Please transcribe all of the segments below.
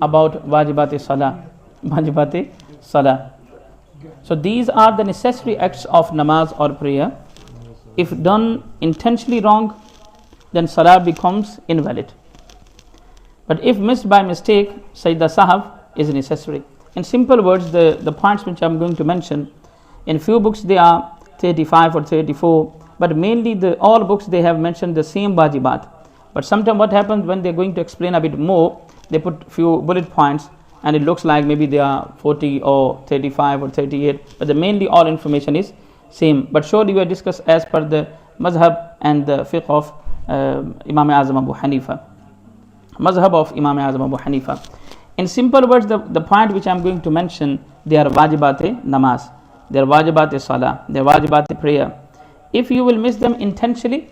about Wajibat Salah. Wajibat Salah. So these are the necessary acts of namaz or prayer. If done intentionally wrong, then Salah becomes invalid. But if missed by mistake, Sajdah Sahab is necessary. In simple words, the points which I am going to mention, in few books they are 35 or 34, but mainly all books they have mentioned the same Wajibat. But sometimes what happens when they are going to explain a bit more, they put few bullet points and it looks like maybe they are 40 or 35 or 38, but mainly all information is same. But surely we are discussed as per the mazhab and the fiqh of Imam Azam Abu Hanifa. Mazhab of Imam Azam Abu Hanifa. In simple words, the point which I am going to mention, they are Wajibat namaz, they are Wajibat Salah, they are Wajibat prayer. If you will miss them intentionally,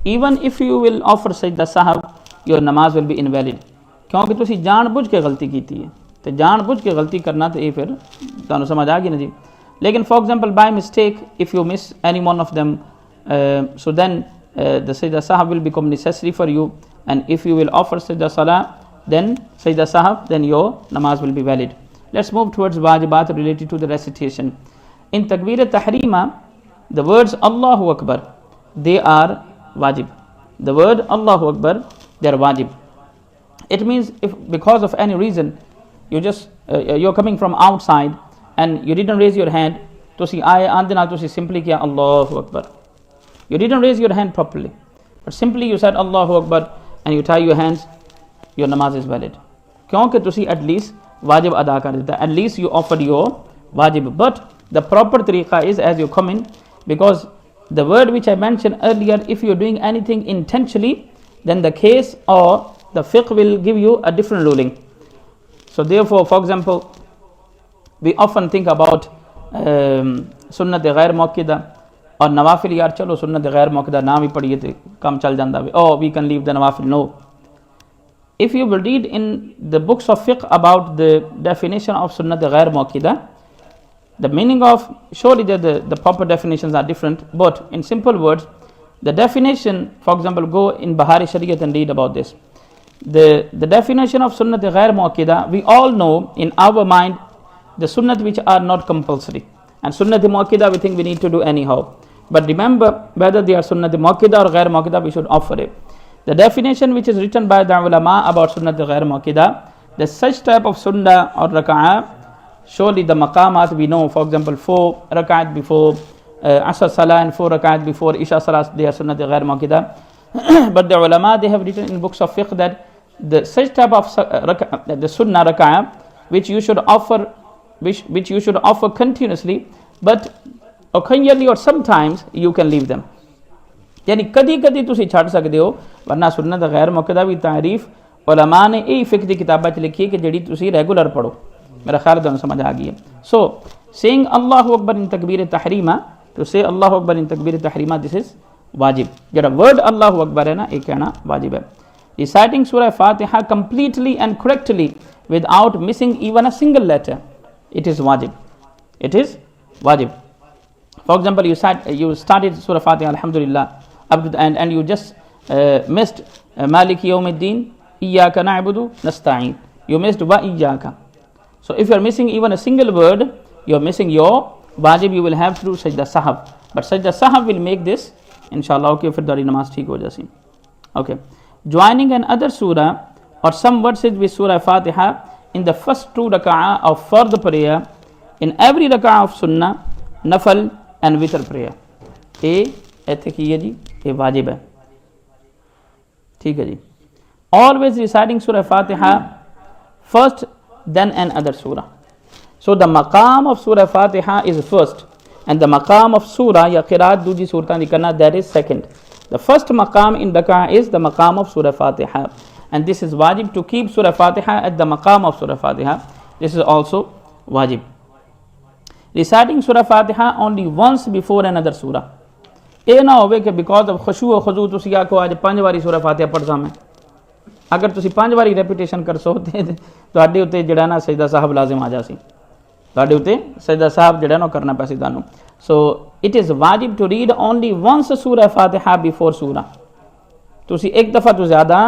even if you will offer Sajdah Sahab, your namaz will be invalid. क्योंकि तुसी जानबूझ के गलती कीती है, तो जानबूझ के गलती करना तो ये फिर तुहानू समझ आ गई ना जी. लेकिन for example by mistake if you miss any one of them, so then the Sajdah Sahab will become necessary for you, and if you will offer Sajdah Salah, then Sajdah Sahab, then your namaz will be valid. Let's move towards Wajibat related to the recitation. In Takbir Tahrima, the words Allahu Akbar, they are wajib. The word Allahu Akbar, they are wajib. It means if because of any reason you're coming from outside and you didn't raise your hand, to see to simply kiya Allahu Akbar. You didn't raise your hand properly, but simply you said Allahu Akbar and you tie your hands, your namaz is valid. क्योंकि तुसी at least wajib अदा कर देता, at least you offered your wajib. But the proper tariqa is as you come in, because the word which I mentioned earlier, if you're doing anything intentionally, then the case or the fiqh will give you a different ruling. So therefore, for example, we often think about sunnat ghair muakkida or nawafil. Yaar chalo sunnat ghair muakkida na bhi padhiye te kam chal janda hai, oh we can leave the nawafil. No. If you will read in the books of fiqh about the definition of sunnat ghair muakkida, the meaning of, surely the proper definitions are different, but in simple words, the definition, for example, go in Bahari Shariat and read about this. The definition of sunnat ghair muakkida, we all know in our mind the sunnat which are not compulsory, and sunnat muakkida we think we need to do anyhow. But remember, whether they are sunnat muakkida or ghair muakkida, we should offer it. The definition which is written by the ulama about sunnat ghair muakkida, the such type of sunnah or raka'ah, surely the maqamat we know, for example 4 rak'at before Asr Salah and 4 rak'at before Isha Salah, they are sunnat ghair muakkida. But the ulama, they have written in books of fiqh that the such type of the sunnah rak'ah which you should offer, which you should offer continuously, but occasionally or sometimes you can leave them. यानी कदी कदी तुसी छड़ सकते हो, वरना सुन्नत गैर मुअक्कदा भी तारीफ उलमा ने यही फिक्र की किताबा च लिखी है कि जड़ी तुसी रेगुलर पढ़ो. मेरा ख्याल तुहानू समझ आ गई है. So saying Allahu Akbar in Takbir Tahrima, to say Allahu Akbar in Takbir Tahrima, this is wajib. जड़ा word Allahu Akbar है ना, ये कहना वाजिब है. Reciting Surah Fatiha completely and correctly without missing even a single letter, it is wajib. It is wajib. For example, you started Surah Fatiha, Alhamdulillah, up to the end, and you just missed Maliki Yawmiddin, Iyyaka na'budu nasta'in. You missed wa iyyaka. So if you are missing even a single word, you are missing your wajib. You will have to do Sajdah Sahab. But Sajdah Sahab will make this, inshallah, okay, फिर दारी नमाज ठीक हो जासी. Okay. Joining another surah or some verses with Surah Fatiha in the first 2 rak'ah of fard prayer, in every rak'ah of sunnah, nafal and witr prayer. ऐसे की है जी, ये वाजिब है. ठीक है जी. Always reciting Surah Fatiha first, then another surah. So the maqam of Surah Fatiha is first, and the maqam of surah ya qiraat दूसरी सूरतां दिखना, that is second. The first maqam in rak'ah is the maqam of Surah Fatiha, and this is wajib to keep Surah Fatiha at the maqam of Surah Fatiha. This is also wajib. Reciting Surah Fatiha only once before another surah. ये ना होवे कि because of खुशू और खुजू तुसी आखो आज 5 बारी सूरह फातिहा पढ़दा मैं. अगर तुसी 5 बारी रेपिटेशन कर सो ते तुहाडे उत्ते जिहड़ा ना सजदा साहब लाजिम आ जासी, तुहाडे उत्ते सजदा साहब जिहड़ा ना करना पैसी तुहानू. सो इट इज़ वाजिब टू रीड ओनली वंस सूरह फातिहा बिफोर सूरह. तुसी एक दफ़ा तो ज़्यादा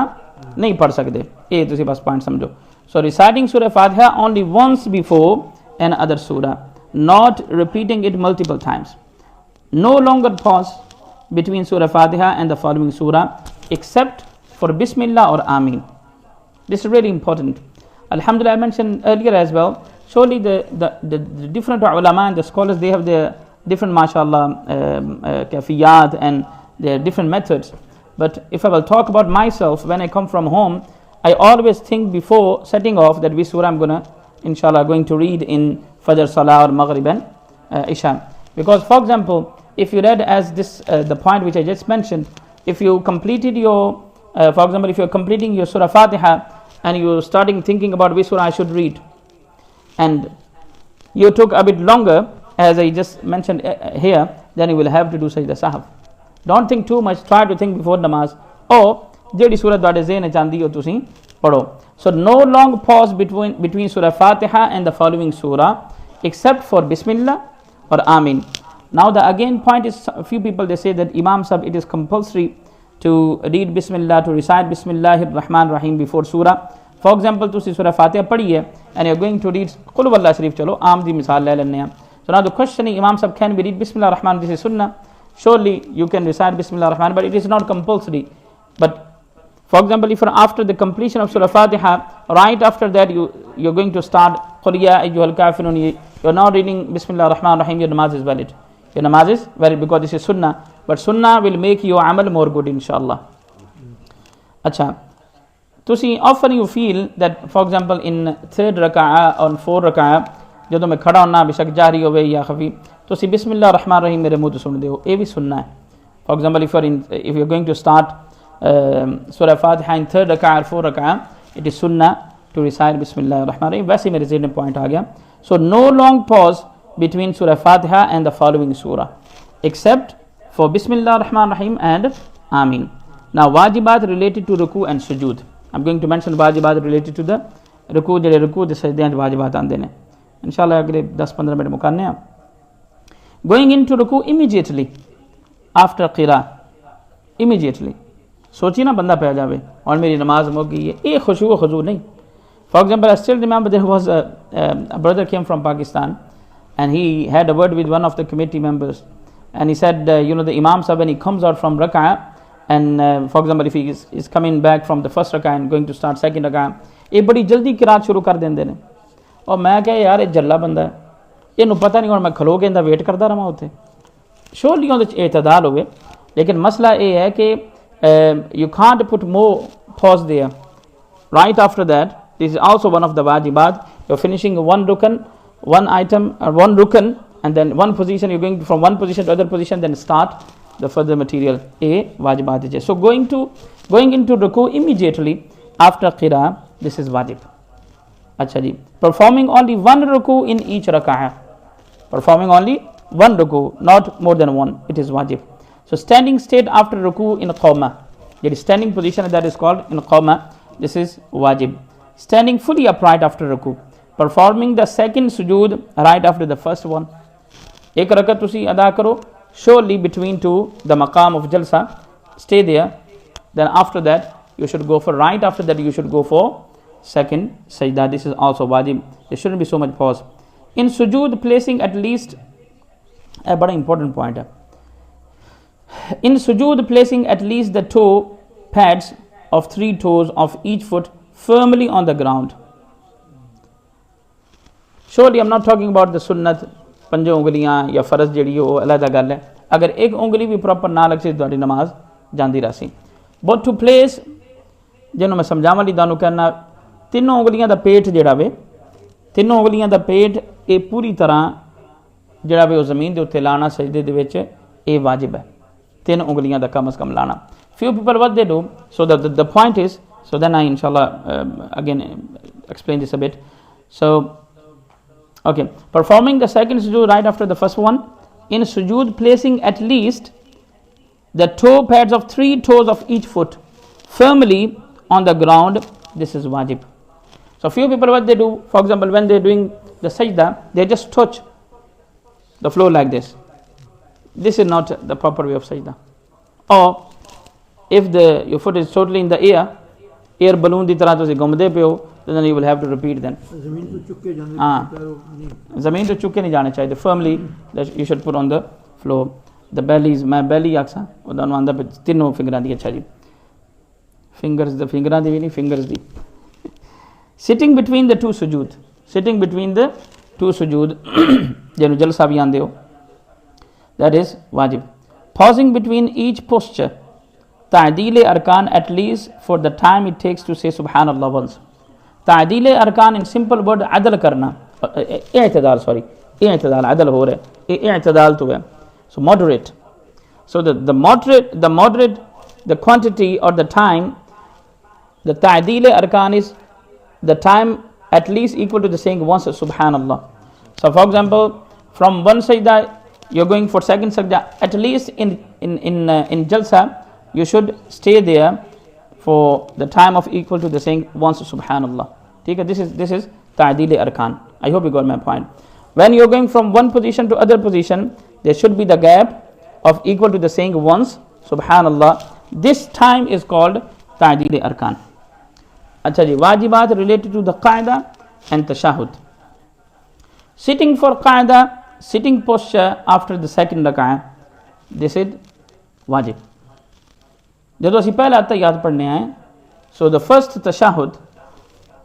नहीं पढ़ सकते, ये तुसी बस पॉइंट समझो. So reciting Surah Fatiha only once before another surah, not repeating it multiple times. No longer pause between Surah Fatiha and the following surah except for Bismillah or Ameen. This is really important. Alhamdulillah, I mentioned earlier as well. Surely the different ulama and the scholars, they have their different, mashallah, kafiyat and their different methods. But if I will talk about myself, when I come from home, I always think before setting off that which surah I'm inshallah going to read in Fajr, Salah or Maghrib and Isha. Because for example, if you read as this the point which I just mentioned, if you completed your for example, if you're completing your Surah Fatiha and you're starting thinking about which surah I should read, and you took a bit longer, as I just mentioned here, then you will have to do Sajdah Sahab. Don't think too much, try to think before namaz. Or, jehdi surah tuade zehn chandi ho tusi padho. So, no long pause between Surah Fatiha and the following surah, except for Bismillah or Amin. Now, the again point is, a few people they say that Imam Sahib, it is compulsory to read Bismillah, to recite Bismillahir Rahman Rahim before surah. For example, tusi Surah Fatiha padhi hai and you are going to read Qul Huwallahu Sharif, chalo aam di misal le lenne ha. So now the question is, Imam Sahib, can we read Bismillah Rahman? This is Sunnah. Surely you can recite Bismillah Rahman, but it is not compulsory. But for example, if after the completion of Surah Fatiha, right after that you're going to start Qul Ya Ayyuhal Kafirun, you're now reading Bismillah Rahman Rahim, your namaz is valid. Your namaz is valid because this is Sunnah. But Sunnah will make your amal more good, inshallah. Acha. To see, often you feel that, for example, in third raka'ah or fourth raka'ah, ਜਦੋਂ ਮੈਂ ਖੜਾ ਹੁੰਨਾ ਬੇਸ਼ੱਕ ਜਾਰੀ ਹੋਵੇ ਜਾਂ ਖਫੀ, ਤੁਸੀਂ ਬਿਸਮਿਲ੍ਲਾਹ ਰਹਿਮਾਨ ਰਹੀਮ ਮੇਰੇ ਮੂੰਹ ਤੋਂ ਸੁਣਦੇ ਹੋ, ਇਹ ਵੀ ਸੁਣਨਾ ਹੈ. For example, if you're going to start Surah Fatiha in third raka'ah or fourth raka'ah, it is sunnah to recite Bismillah ar-Rahman ar-Rahim. वैसे मेरे ज़हन में point आ गया. So no long pause between Surah Fatiha and the following surah, except for Bismillah ar-Rahman ar-Rahim and Ameen. Now wajibat related to ruku and sujood. I'm going to mention wajibat related to the ruku, ਜਿਹੜੇ ruku ਦੇ ਸਜਦੇ ਚ ਵਾਜਿਬਾਤ ਆਉਂਦੇ ਨੇ. Inshallah ਅਗਲੇ 10-15 minute ਮੁਕਾਨੇ ਆ. Going into ruku immediately after qira, immediately. सोची ना बंदा पै जावे और मेरी नमाज मुक गई है, ये खुशू खुजू नहीं. For example, I still remember there was a brother came from Pakistan and he had a word with one of the committee members and he said, the Imam Sahib, when he comes out from rak'ah and for example if he is coming back from the first rak'ah and going to start second rak'ah, ये बड़ी जल्दी किरात शुरू कर देंदे ने. और मैं कहा यार ये जल्ला बंदा है, इन्हू पता नहीं और मैं खलो के इंदा वेट करता रहा उत्थे. श्योरली उहदे च एतदाल होवे, लेकिन मसला ये है कि you can't put more pause there. Right after that, this is also one of the wajibat. You're finishing one rukn, one item or one rukn, and then one position, you're going from one position to other position, then start the further material. A wajibat is. So going into ruku immediately after qira, this is wajib. Acha ji. Performing only one ruku in each rak'ah. Performing only one ruku, not more than one. It is wajib. So standing straight after ruku in qawma. There is standing position that is called in qawma. This is wajib. Standing fully upright after ruku. Performing the second sujood right after the first one. Ek rakat tusi ada karo. Surely between two, the maqam of jalsa. Stay there. Then after that, you should go for right after that, you should go for second sajdah. This is also wajib. There shouldn't be so much pause. In sujood, placing at least a very important point. In sujood, placing at least the toe pads of 3 toes of each foot firmly on the ground. Surely I'm not talking about the sunnat, पंजो उंगलियां या फर्ज जड़ी हो अलग गल है. अगर एक उंगली भी प्रॉपर ना लग सी तुहाडी नमाज जांदी रसी. बट टू प्लेस जिन्हों मैं समझावन लई तुहानू कहना, तीनों उंगलियां दा पेट जिहड़ा वे, तीनों उंगलियां दा पेट ये पूरी तरह जिहड़ा वे ज़मीन दे उत्ते लाना सजदे दे विच ये वाजिब है. 3 उंगलियां दा कम अज़ कम लाना. Few people what they do, so the point is, so then I inshallah again explain this a bit. So okay, performing the second sujood right after the first one. In sujood, placing at least the toe pads of 3 toes of each foot firmly on the ground. This is wajib. So few people what they do, for example, when they're doing the sajdah, they just touch the floor like this. This is not the proper way of sajdah. Or if your foot is totally in the air, air balloon की तरह तुम घूमते पे हो, then you will have to repeat them. ज़मीन तो चुके नहीं जाने चाहिए. Firmly that you should put on the floor. The bellies, मैं belly आखसा उदाहरण आंदा पे तीनों फिंगरां दी. अच्छा जी, fingers the फिंगरां दी भी नहीं, fingers the. Sitting between the two sujood, sitting between the two sujood जिन्हों जलसा भी आंदे हो, that is wajib. Pausing between each posture, ta'deel arkan at least for the time it takes to say subhanallah once. Ta'deel arkan in simple word adl karna, i'tidal, sorry, i'tidal adl ho raha hai, i'tidal to hai, so moderate. So the moderate, the quantity or the time, the ta'deel arkan is the time at least equal to the saying once subhanallah. So for example, from one sajda you're going for second sajda, at least in jalsa you should stay there for the time of equal to the saying once subhanallah. Okay, this is ta'deel arkan. I hope you got my point. When you're going from one position to other position, there should be the gap of equal to the saying once subhanallah. This time is called ta'deel arkan. Acha ji, wajibat related to the qaida and tashahhud. Sitting for qaida, sitting posture after the second rak'ah, this is wajib. जब ਅਸੀਂ पहला अत्तहियात पढ़ने आए, so the first tashahhud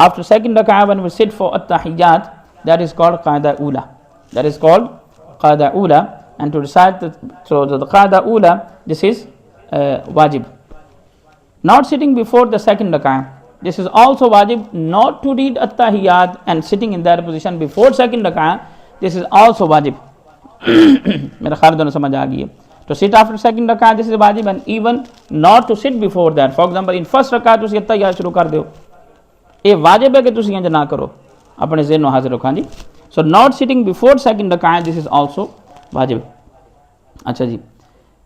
after second rak'ah when we sit for at-tahiyyat, that is called qaida ula. That is called qaida ula, and to recite the qaida ula, this is wajib. Not sitting before the second rak'ah, this is also wajib. Not to read at-tahiyyat and sitting in that position before second rak'ah, this is also wajib. मेरा ख्याल दोनों समझ आ गई है. To sit after second rak'ah, this is wajib, and even not to sit before that. For example, in first rak'ah तुसी at-tahiyyat शुरू कर दो, ये वाजिब है कि तुसी इंज ना करो, अपने ज़हन में हाजिर रखो. जी, so not sitting before second rak'ah, this is also wajib. अच्छा जी,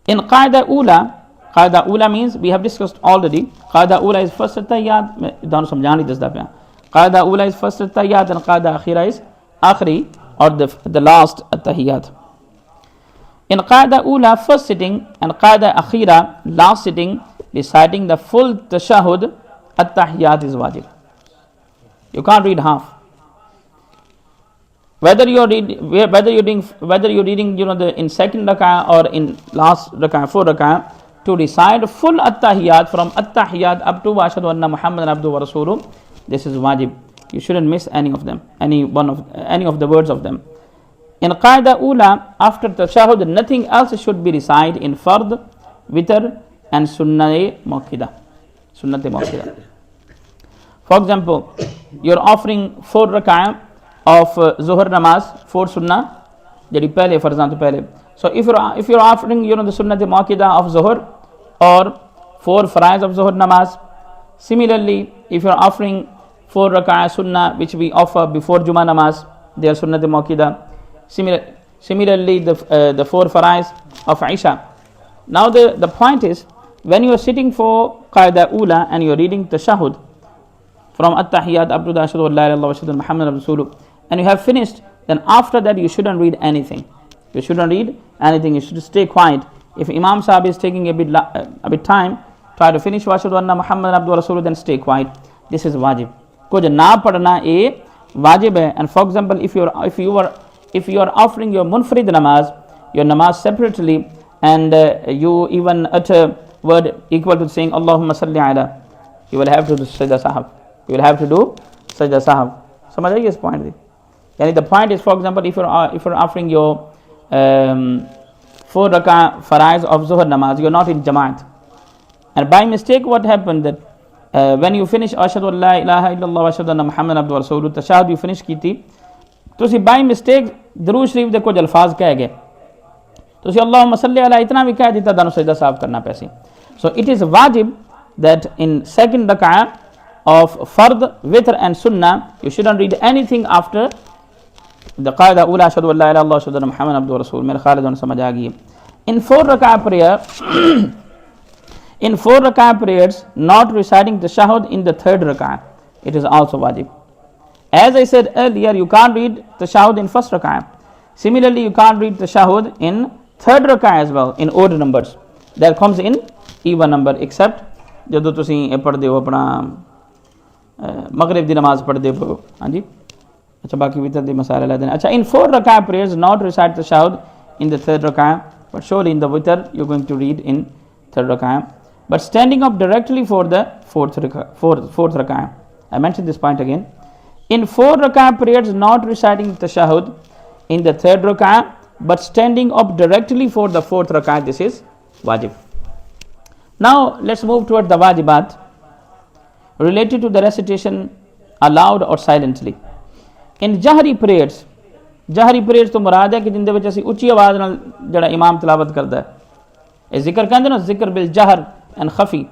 in qaida ula means we have discussed already. Qaida ula is first at-tahiyyat. मैं दोनों समझा नहीं दसदा पे. Qaida ula is first at-tahiyyat and qaida akhira is akhri or the last at-tahiyyat. In qaida ula, first sitting, and qaida akhira, last sitting, reciting the full tashahhud at-tahiyyat is wajib. You can't read half. Whether you're reading, in second rak'ah or in last rak'ah, fourth rak'ah, to recite full at-tahiyyat from at-tahiyyat up to ashhadu anna Muhammadan abduhu wa rasuluh, this is wajib. You shouldn't miss any of them, any of the words of them. In qaida ula, after tashahhud, nothing else should be recited in fard, witr and sunnah muakkida. For example, you're offering 4 rak'ah of zuhr namaz, 4 sunnah, jadi pehle farzan to pehle. So if you're offering the sunnah muakkida of zuhr or 4 faraiz of zuhr namaz, similarly if you're offering 4 rak'ah sunnah which we offer before Jummah namaz, they are sunnah muakkida. Similarly the 4 faraiz of Isha. Now the point is, when you are sitting for qaida ula and you are reading tashahhud from at-tahiyyat up to the ashhadu an la ilaha illallah wa ashhadu anna Muhammadan rasulullah, and you have finished, then after that you shouldn't read anything. You shouldn't read anything. You should stay quiet. If Imam Sahib is taking a bit time, try to finish wa ashhadu anna Muhammadan abduhu wa rasuluh, then stay quiet. This is wajib. Kuch na padna a wajib hai. And for example, if you are offering your munfarid namaz, your namaz separately, and you even utter word equal to saying Allahumma salli ala, you will have to do sajdah sahab. You will have to do sajdah sahab. समझ आइए इस point दी. यानी the point is, for example, if you're offering your 4 rak'ah faraiz of zuhr namaz, you're not in jamaat, and by mistake what happened that when you finish ashhadu an la ilaha illallah wa ashhadu anna Muhammadan abduhu wa rasuluh, tashahhud you finish की थी, तुसी by mistake दरूद शरीफ दे कुछ अल्फाज कह गए, तुसी अल्लाहुम्मा सल्ली अला इतना भी कह दिता, दानो सजदा साफ करना पैसे. So it is wajib that in second rak'ah of fard, witr and sunnah, you shouldn't read anything after the qaida ula ashhadu an la ilaha illallah wa ashhadu anna Muhammadan abduhu wa rasuluh. मेरे ख्याल दोनों समझ आ गई है. In 4 rak'ah prayer, in 4 rak'ah prayers, not reciting the tashahhud in the third rak'ah, it is also wajib. As I said earlier, you can't read tashahhud in first rak'ah. Similarly, you can't read tashahhud in third rak'ah as well, in odd numbers. That comes in even number, except जदों तुसीं पढ़दे हो अपना मगरिब दी नमाज पढ़दे पे हाँ जी अच्छा बाकी वितर दे मसाले ला देना अच्छा in 4 rak'ah prayers not recite the tashahhud in the third rak'ah but surely in the witr you're going to read in third rak'ah but standing up directly for the fourth rak'ah. I mentioned this point again. In 4 rak'ah prayers not reciting the tashahhud in the third rak'ah but standing up directly for the fourth rak'ah, this is wajib. Now let's move toward the wajibat related to the recitation aloud or silently. In jahri prayers तो मुराद है कि जिंदे विच असीं उच्ची आवाज़ नाल जिहड़ा इमाम तिलावत करदा है इह जिक्र कहंदे ना जिक्र बिल जहर and khafi.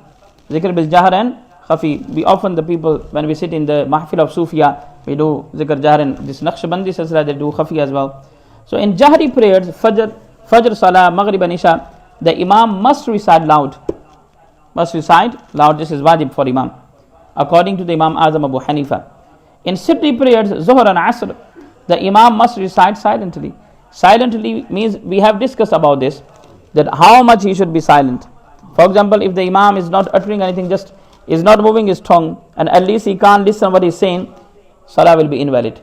Zikr bil jahr and khafi. We often, the people, when we sit in the mahfil of Sufia, we do zikr jahr and this Naqshbandi silsila, they do khafi as well. So in jahri prayers, Fajr, Salah, Maghrib and Isha, the Imam must recite loud. This is wajib for Imam, according to the Imam Azam Abu Hanifa. In sitri prayers, Zuhr and Asr, the Imam must recite silently. Silently means, we have discussed about this, that how much he should be silent. For example, if the Imam is not uttering anything, just is not moving his tongue, and at least he can't listen what he's saying, Salah will be invalid.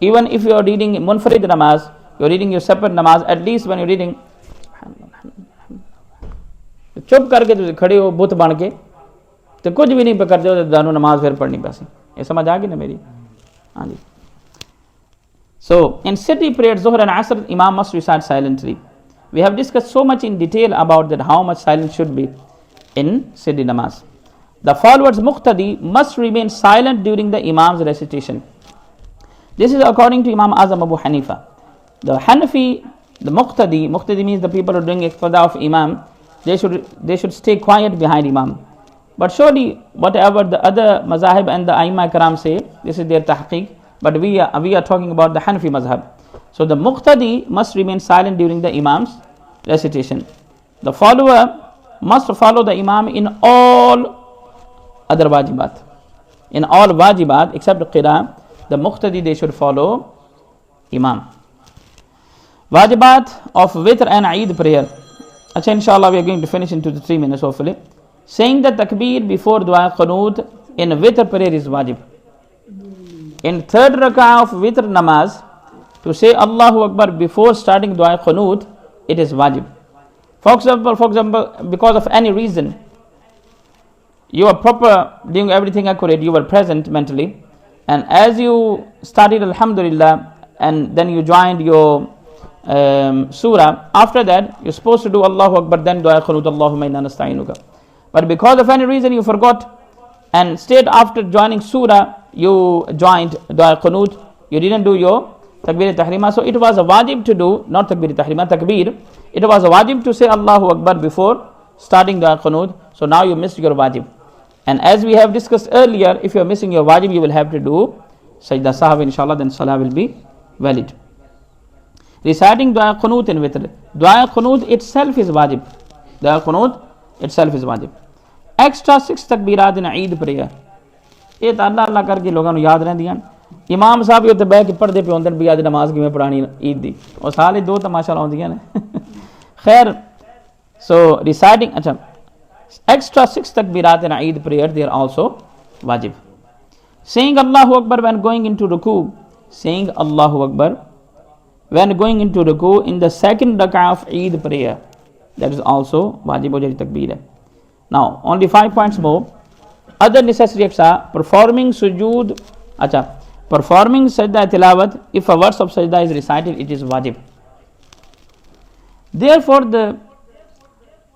Even if you are reading Munfarid namaz, you are reading your separate namaz, at least when you are reading, चुप करके तुम खड़े हो बुत बन के तो कुछ भी नहीं करते हो तो दानो नमाज फिर पढ़नी पैसी ये समझ आ गई ना मेरी हाँ जी. So in city prayers Zuhr and Asr, Imam must recite silently. We have discussed so much in detail about that, how much silence should be in city namaz. The followers Muqtadi must remain silent during the Imam's recitation. This is according to Imam Azam Abu Hanifa. The Hanafi, the Muqtadi means the people who are doing iqtada of Imam, they should stay quiet behind Imam. But surely whatever the other mazahib and the Aimma Karam say, this is their tahqiq, but we are talking about the Hanafi mazhab. So the Muqtadi must remain silent during the Imam's recitation. The follower must follow the Imam in all other wajibat. In all wajibat except Qira, the Muqtadi, they should follow Imam. Wajibat of Witr and Eid prayer. Achha, inshallah we are going to finish in 2 to 3 minutes hopefully. Saying the takbir before dua qanoot in Witr prayer is wajib. In third rak'ah of Witr namaz, to say Allahu Akbar before starting dua qanoot, it is wajib. For example, because of any reason, you are proper, doing everything accurate, you were present mentally, and as you started Alhamdulillah, and then you joined your surah, after that you're supposed to do Allahu Akbar, then dua qanoot, Allahumma inna nasta'inuka. But because of any reason you forgot, and straight after joining surah you joined dua qanoot, you didn't do your takbir tahrima. So it was a wajib to do, not takbir tahrima, takbir. It was a wajib to say Allahu Akbar before starting dua qanoot. So now you missed your wajib. And as we have discussed earlier, if you are missing your wajib, you will have to do Sajdah sahwi, inshallah, then salah will be valid. Reciting dua qanoot in witr. Dua qanoot itself is wajib. Dua qanoot itself is wajib. Extra 6 takbirat in Eid prayer. ये तो अल्लाह अल्लाह करके लोगों को याद रहंदियां. इमाम साहब भी उत्ते बैठ के पढ़दे पे होंदे भी अज नमाज किवें पढ़ानी ईद दी और साले दो तमाशा लाउंदियां ने. खैर, so reciting अच्छा extra 6 takbirat in Eid prayer, they are also wajib. Saying Allahu Akbar when going into ruku, saying Allahu Akbar when going into ruku in the second rak'ah of Eid prayer, that is also wajib ho jehdi takbir hai. Now only 5 points more. Other necessary acts are performing sujood, performing sajdah tilawat. If a verse of sajdah is recited, it is wajib. Therefore the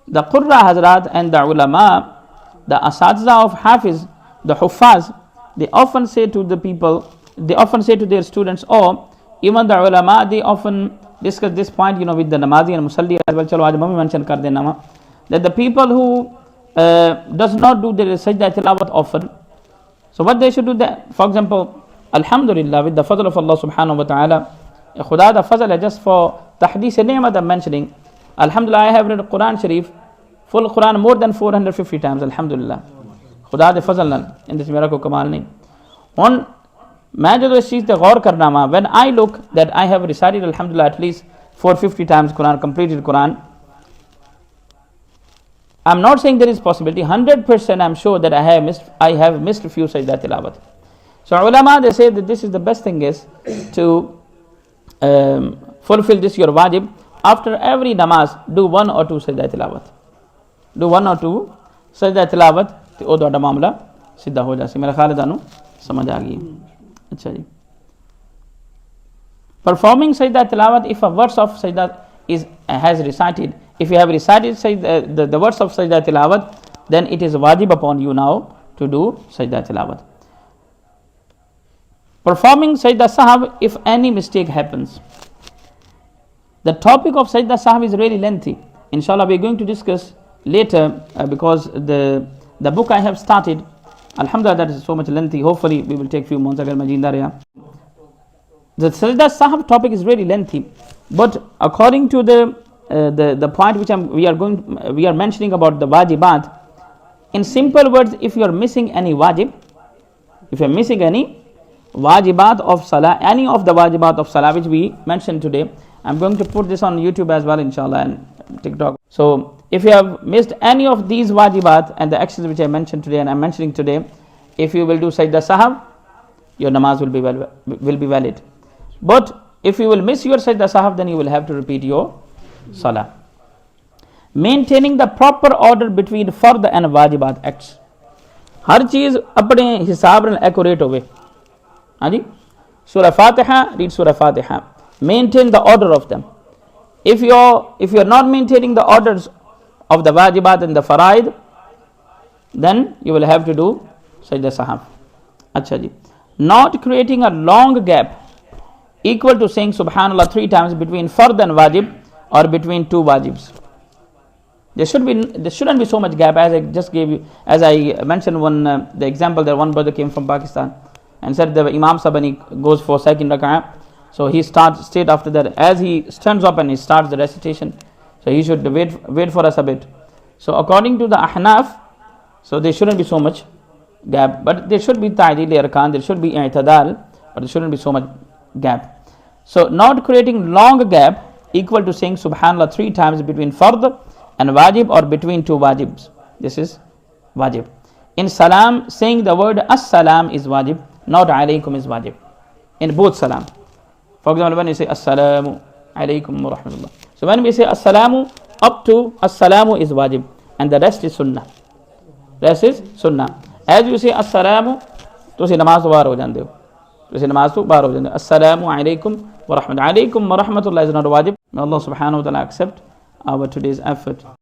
Qurra Hazrat and the ulama, the asatza of Hafiz, the Huffaz, they often say to the people, they often say to their students, or even the ulama, they often discuss this point, with the namazi and musalli as well. Chalo aaj mummy mention kar dena, that the people who does not do the sajdah tilawat often, so what they should do that, for example, alhamdulillah, with the fadl of Allah subhanahu wa ta'ala, khuda the fazl just for tahdith ni'mat I'm mentioning, alhamdulillah, I have read Quran Sharif, full Quran more than 450 times, alhamdulillah. Khuda the fazl in this miracle kamal nahi. On मैं जो इस चीज़ पे गौर करना वा, when I look that I have recited alhamdulillah at least 450 times Quran, completed Quran, I'm not saying there is possibility. 100% I'm sure that I have missed a few sajda tilawat. So ulama, they say that this is the best thing is to fulfill this your wajib. After every namaz, do 1 or 2 sajda tilawat. Do 1 or 2 sajda tilawat. तो वो ਤੁਹਾਡਾ ਮਾਮਲਾ ਸਿੱਧਾ ਹੋ ਜਾਸੇ ਮੇਰਾ ਖਿਆਲ ਹੈ ਤੁਹਾਨੂੰ ਸਮਝ ਆ ਗਈ ਅੱਛਾ ਜੀ performing sajda tilawat if a verse of sajda has recited, if you have recited the verse of sajda tilawat, then it is wajib upon you now to do sajda tilawat. Performing sajda sahab if any mistake happens. The topic of sajda sahab is really lengthy. Inshallah we are going to discuss later because the book I have started, alhamdulillah, that is so much lengthy. Hopefully we will take few months agar majinda reha. The sajda sahab topic is really lengthy, but according to the point which we are mentioning about the wajibat, in simple words, if you are missing any wajib, if you are missing any wajibat of salah, any of the wajibat of salah which we mentioned today, I'm going to put this on YouTube as well, inshallah, and TikTok. So if you have missed any of these wajibat and the actions which I mentioned today and I'm mentioning today, if you will do sajda sahab, your namaz will be valid. But if you will miss your sajda sahab, then you will have to repeat your salah. Maintaining the proper order between fard and wajibat acts. हर चीज अपने हिसाब नाल accurate होवे. हाँ जी, Surah Fatiha, read Surah Fatiha. Maintain the order of them. If you are not maintaining the orders of the wajibat and the faraid, then you will have to do sajda sahab. Acha ji. Not creating a long gap equal to saying subhanallah 3 times between fard and wajib or between 2 wajibs. There shouldn't be so much gap, as I just gave you, as I mentioned the example that one brother came from Pakistan and said the Imam Sabani goes for second rak'ah, so he starts straight after that. As he stands up and he starts the recitation, so he should wait for us a bit. So according to the Ahnaf, so there shouldn't be so much gap, but there should be ta'dil arkan, there should be i'tidal, but there shouldn't be so much gap. So not creating long gap equal to saying subhanallah 3 times between fard and wajib or between 2 wajibs. This is wajib. In salam, saying the word as-salam is wajib, not alaykum is wajib. In both salam. For example, when you say assalamu alaykum wa rahmatullah. So when we say assalamu, up to assalamu is wajib and the rest is sunnah. Rest is sunnah. As you say assalamu, to say namaz to bahar ho jande ho. To say namaz to bahar ho jande ho. Assalamu alaykum wa rahmatullah. Alaykum wa rahmatullah is not wajib. May Allah subhanahu wa ta'ala accept our today's effort.